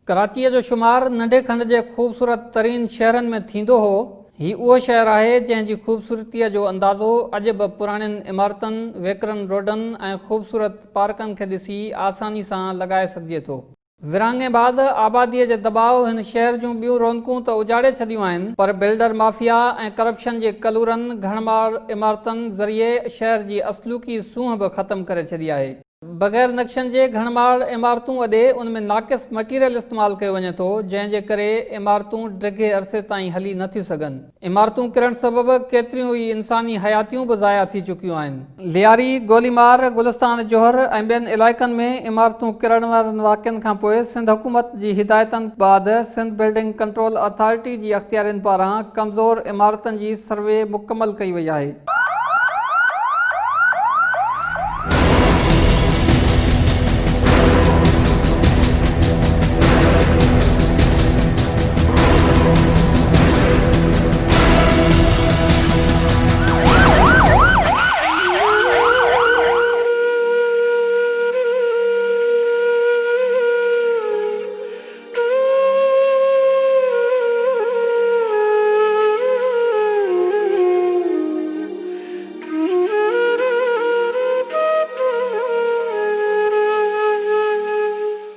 कराचीअ जो शुमार नंढे खंड जे ख़ूबसूरत तरीन शहरनि में थींदो हो। ही उहो शहर आहे जंहिंजी ख़ूबसूरतीअ जो अंदाज़ो अॼु बि पुराणियुनि इमारतुनि, वेकरनि रोडनि ऐं ख़ूबसूरत पार्कनि खे ॾिसी आसानी सां लॻाए सघिजे थो। विरहाङे बाद आबादीअ जे दॿाउ हिन शहर जूं ॿियूं रौनकूं त उजाड़े छॾियूं आहिनि, पर बिल्डर माफ़िया ऐं करप्शन जे कलूरनि घणमार इमारतुनि ज़रिए शहर जी असलूकी सूंहं बि ख़तमु करे छॾी आहे। बग़ैर नक्शनि जे घणमार इमारतूं अॾे उन में नाक़िस मटीरियल इस्तेमालु कयो वञे थो, जंहिंजे करे इमारतूं डिघे अरसे ताईं हली नथियूं सघनि। इमारतूं किरण सबबि केतिरियूं ई इंसानी हयातियूं बि ज़ाया थी चुकियूं आहिनि। लियारी, गोलीमार, गुलिस्तान जोहर ऐं ॿियनि इलाइक़नि में इमारतूं किरण वारनि वाक़िअनि खां पोइ सिंध हुकूमत जी हिदायतनि बैदि सिंध बिल्डिंग कंट्रोल अथॉरिटी जी अख़्तियारियुनि पारां कमज़ोर इमारतुनि जी सर्वे मुकमल कई वई आहे।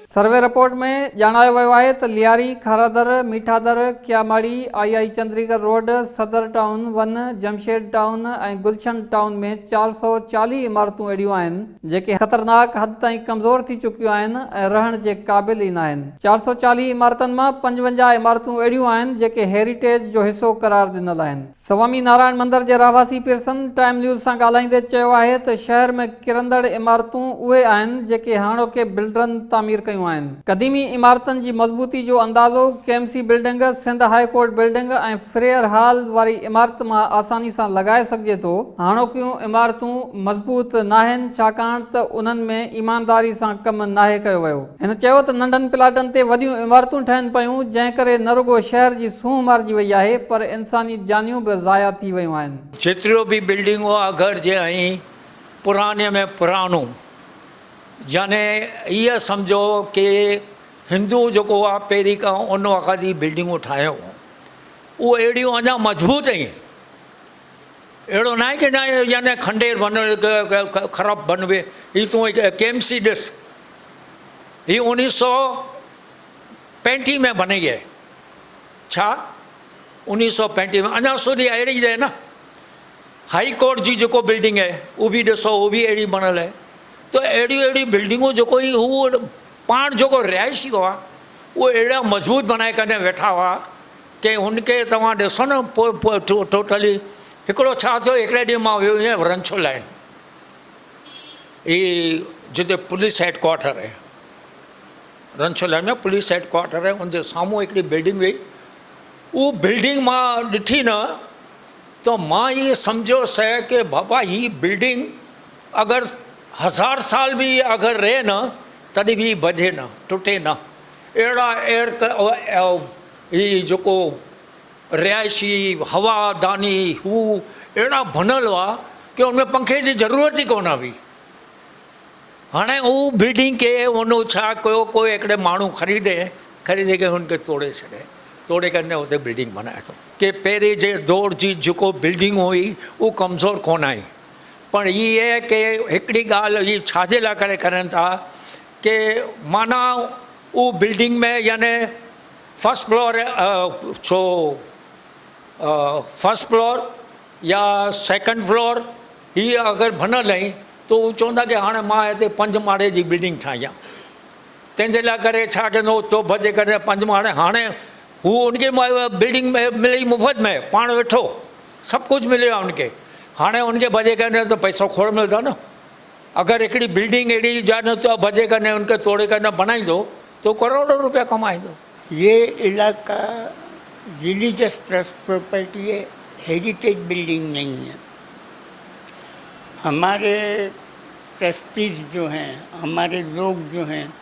सर्वे रिपोर्ट में ॼाणायो वियो आहे त लियारी, खारादर, मीठादर, क्यामाड़ी, आई चंद्रीगढ़ रोड, सदर टाउन 1, जमशेद टाउन ऐं गुलशन टाउन में 440 इमारतूं अहिड़ियूं आहिनि जेके ख़तरनाक हद ताईं कमज़ोर थी चुकियूं आहिनि ऐं रहण जे क़ाबिल ई न आहिनि। 440 इमारतुनि मां 55 इमारतूं अहिड़ियूं आहिनि जेके हेरिटेज जो हिसो करार ॾिनल आहिनि। स्वामी नारायण मंदर जे रहवासी पिरसन टाइम न्यूज़ सां ॻाल्हाईंदे चयो आहे त शहर में किरंदड़ इमारतूं उहे आहिनि जेके हाणोके बिल्डरनि तामीर कयूं आहिनि। क़दीमी इमारतुनि जी मज़बूती जो अंदाज़ो KMC building, Sindh High Court building ऐं फ्रेयर हॉल वारी इमारत मां आसानी सां लॻाए सघिजे थो। हाणोकियूं इमारतूं मज़बूत नाहिनि छाकाणि त उन्हनि में ईमानदारी सां कमु नाहे कयो वियो। हिन चयो त नंढनि प्लाटनि ते वॾियूं इमारतूं ठहनि पयूं, जंहिं करे न रुॻो शहर जी सूंहं मारिजी वई आहे पर इंसानी जानियूं बि ज़ाया थी वियूं आहिनि। जेतिरो बि बिल्डिंगूं अगरि जे ऐं पुराणे में पुराणो याने इहा सम्झो कि हिंदू जेको आहे पहिरीं खां उन वक़्तु जी बिल्डिंगूं ठाहियूं, उहो अहिड़ियूं अञा मज़बूत आहिनि। अहिड़ो न आहे कि न याने खंडेर बन ख़राबु बनवे। हीअ तूं केएमसी ॾिस, हीअ 1935 में बनी आहे। छा 1935 में अञा સુધી अहिड़ी आहे न। हाई कोर्ट जी जेको बिल्डिंग आहे उहो बि ॾिसो, उहो बि अहिड़ी बनल आहे। त अहिड़ी बिल्डिंगूं जेको ई हू पाण जेको रिहाइशी हुआ उहे अहिड़ा मज़बूत बनाए करे वेठा हुआ कि हुनखे तव्हां ॾिसो न पोइ टोटली। हिकिड़ो छा थियो, हिकिड़े ॾींहुं मां वियो आहियां रंछो लाइन, हीअ जिते पुलिस हेडक्वार्टर आहे, रंछो लाइन में पुलिस हेडक्वार्टर आहे, उनजे साम्हूं हिकिड़ी बिल्डिंग हुई। उहा बिल्डिंग मां ॾिठी न त मां इहे सम्झोसि कि बाबा हीअ बिल्डिंग अगरि 1000 साल बि अगरि रहे न तॾहिं बि भॼे न, टुटे न। अहिड़ा हीअ जेको रिहाइशी हवादानी हू अहिड़ा बनल हुआ कि उनमें पंखे जी ज़रूरत ई कोन हुई। हाणे उहा बिल्डिंग खे उन छा कयो, कोई हिकिड़े माण्हू ख़रीदे करे हुनखे तोड़े छॾे, तोड़े करे हुते बिल्डिंग बनाए थो। कि पहिरीं जे दौर जी जेको बिल्डिंग हुई उहा कमज़ोर कोन आई, पर हीअ आहे कि हिकिड़ी ॻाल्हि हीअ छाजे लाइ करे करनि था कि माना उहा बिल्डिंग में याने फर्स्ट फ्लोर या सेकंड फ्लोर हीअ अगरि बनल आई त उहो चवंदा कि हाणे मां हिते 5 माड़े जी बिल्डिंग ठाही आहे। तंहिंजे लाइ करे छा कंदो तो भॼे करे 5 माड़े। हाणे हू उनखे बिल्डिंग में मिली मुफ़्त में, पाण वेठो सभु कुझु मिलियो आहे उनखे। हाणे उनखे भॼे करे त पैसो खोड़ मिलंदो न। अगरि हिकिड़ी बिल्डिंग अहिड़ी जान तो भॼे करे उनखे तोड़े करे बनाईंदो तो करोड़ों रुपया कमाईंदो। ये इलाका रिलीजियस ट्रस्ट प्रॉपर्टी है, हेरिटेज बिल्डिंग नहीं है। हमारे ट्रस्टीज जो हैं, हमारे लोग जो हैं,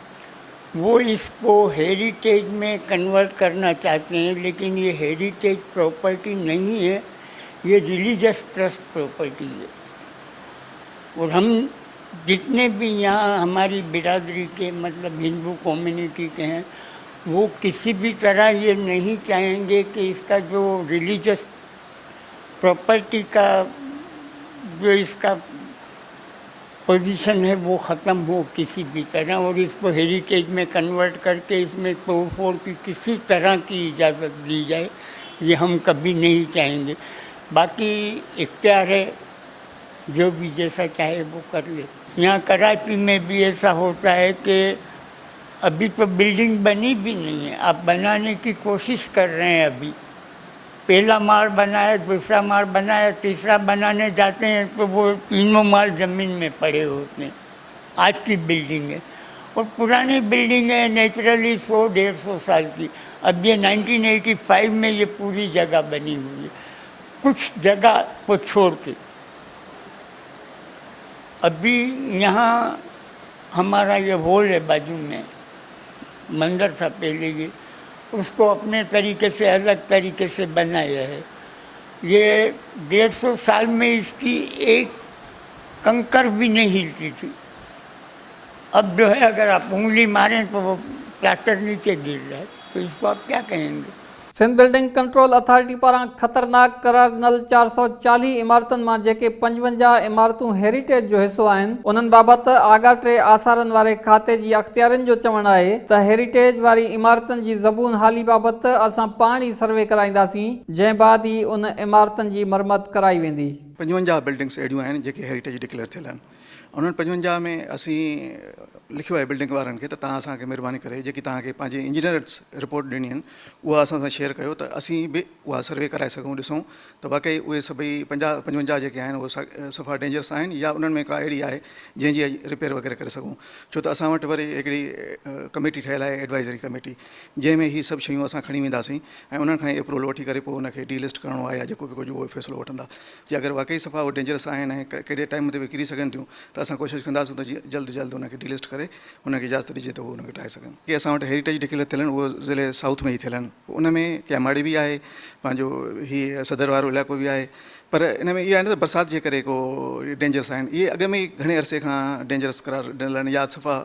वो इसको हेरिटेज में कन्वर्ट करना चाहते हैं, लेकिन ये हेरिटेज प्रॉपर्टी नहीं है, ये रिलीजियस ट्रस्ट प्रॉपर्टी है। और हम जितने भी यहाँ हमारी बिरादरी के मतलब हिंदू कम्युनिटी के हैं वो किसी भी तरह ये नहीं चाहेंगे कि इसका जो रिलीजियस प्रॉपर्टी का जो इसका पोजीशन है वो ख़त्म हो किसी भी तरह, और इसको हेरिटेज में कन्वर्ट करके इसमें तोड़ फोड़ की किसी तरह की इजाज़त दी जाए, ये हम कभी नहीं चाहेंगे। बाकी इख्तियार है, जो भी जैसा चाहे वो कर ले। यहाँ कराची में भी ऐसा होता है कि अभी तो बिल्डिंग बनी भी नहीं है, आप बनाने की कोशिश कर रहे हैं। अभी पहला माल बनाया, दूसरा माल बनाया, तीसरा बनाने जाते हैं तो वो तीनों माल ज़मीन में पड़े होते हैं। आज की बिल्डिंग है, और पुरानी बिल्डिंग है नेचुरली 100-150 साल की। अब ये 1985 में ये पूरी जगह बनी हुई है, कुछ जगह को छोड़ के। अभी यहाँ हमारा ये हॉल है बाजू में, मंदिर था पहले, ये उसको अपने तरीके से अलग तरीके से बनाया है। ये 150 साल में इसकी एक कंकर भी नहीं हिलती थी। अब जो है अगर आप उंगली मारें तो वो प्लास्टर नीचे गिर रहा है, तो इसको आप क्या कहेंगे। सिंध बिल्डिंग कंट्रोल अथॉरिटी पारां ख़तरनाक करार नल 440 इमारतुनि मां जेके 55 इमारतूं हेरिटेज जो हिस्सो आहिनि, उन्हनि बाबति आगा टे आसारनि वारे खाते जी अख़्तियारनि जो चवणु आहे त हेरिटेज वारी इमारतुनि जी ज़बून हाली बाबति असां पाण ई सर्वे कराईंदासीं, जंहिं बाद ई उन इमारतुनि जी मरमत कराई वेंदी। 55 बिल्डिंग्स अहिड़ियूं आहिनि जेके हेरिटेज डिक्लेयर थियल आहिनि। उन्हनि 55 में असीं लिखियो आहे बिल्डिंग वारनि खे त तव्हां असांखे महिरबानी करे जेकी तव्हांखे पंहिंजे इंजीनियर्स रिपोर्ट ॾिनी आहिनि उहा असां सां शेयर कयो त असीं बि उहा सर्वे कराए सघूं, ॾिसूं त वाकई उहे सभई 55 जेके आहिनि उहे सफ़ा डेंजरस आहिनि या उन्हनि में का अहिड़ी आहे जंहिंजी रिपेयर वग़ैरह करे सघूं। छो त असां वटि वरी हिकिड़ी कमेटी ठहियलु आहे, एडवाइज़री कमेटी, जंहिंमें हीअ सभु शयूं असां खणी वेंदासीं ऐं उन्हनि खां अप्रूवल वठी करे पोइ उनखे डीलिस्ट करिणो आहे या जेको बि कुझु उहो फ़ैसिलो वठंदा। जे अगरि वाकई सफ़ा उहे डेंजरस आहिनि ऐं कहिड़े टाइम ते बि किरी सघनि थियूं त असां कोशिशि कंदासीं त जल्द जल्द उनखे डीलिस्ट करे उनखे इजाज़त ॾिजे त उहो उनखे ठाहे सघनि। की असां वटि हेरिटेज डिक्लेयर थियल आहिनि उहो ज़िले साउथ में ई थियल आहिनि, उन में कैमाड़ी बि आहे, पंहिंजो हीअ सदर वारो इलाइक़ो बि आहे, पर इन में इहा आहे न त बरसाति जे करे को डेंजरस आहिनि। इहे अॻ में ई घणे अरसे खां डेंजरस करार ॾिनल आहिनि या सफ़ा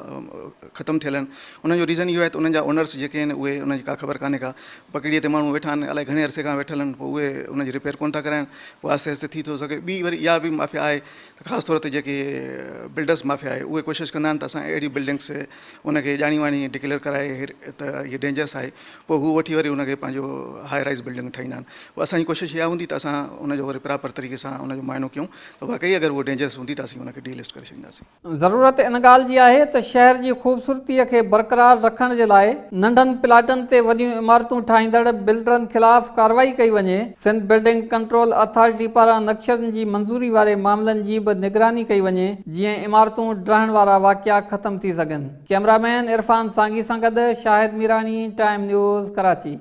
ख़तमु थियल आहिनि। उन्हनि जो रीज़न इहो आहे त उन्हनि जा ओनर्स जेके आहिनि उहे उन्हनि जी का ख़बर कान्हे का, पकड़ीअ ते माण्हू वेठा आहिनि, अलाए घणे अरसे खां वेठल आहिनि, पोइ उहे उनजी रिपेयर कोन था कराइनि, पोइ आहिस्ते आहिस्ते थी थो सघे। ॿी वरी इहा बि माफ़िया आहे त ख़ासि तौर ते जेके बिल्डर्स माफ़िया आहे उहे कोशिशि कंदा आहिनि त असां अहिड़ी बिल्डिंग्स उनखे ॼाणी वाणी डिक्लेयर कराए त हीअ डेंजरस आहे, पोइ हू वठी वरी उनखे पंहिंजो हाई राइज़ बिल्डिंग ठाहींदा आहिनि। पोइ असांजी कोशिशि इहा हूंदी त असां उनजो वरी प्रॉपर तरीक़े सां उनजो मुआइनो कयूं त वाकई अगरि उहो डेंजरस हूंदी त असीं उनखे डीलिस्ट करे छॾींदासीं। ज़रूरत इन ॻाल्हि जी आहे त शहर जी ख़ूबसूरतीअ खे बरक़रार रखण जे लाइ नंढनि प्लाटनि ते वॾियूं इमारतूं ठाहींदड़ बिल्डरनि ख़िलाफ़ कार्रवाई कई वञे। सिंध बिल्डिंग कंट्रोल अथॉरिटी पारां नक्शनि जी मंज़ूरी वारे मामलनि जी बि निगरानी कई वञे, जीअं इमारतूं ढहण वारा वाक़िया ख़तम थी सघनि। कैमरामैन इरफान सांगी सां गॾु शाहिद मीरानी, टाइम न्यूज़, कराची।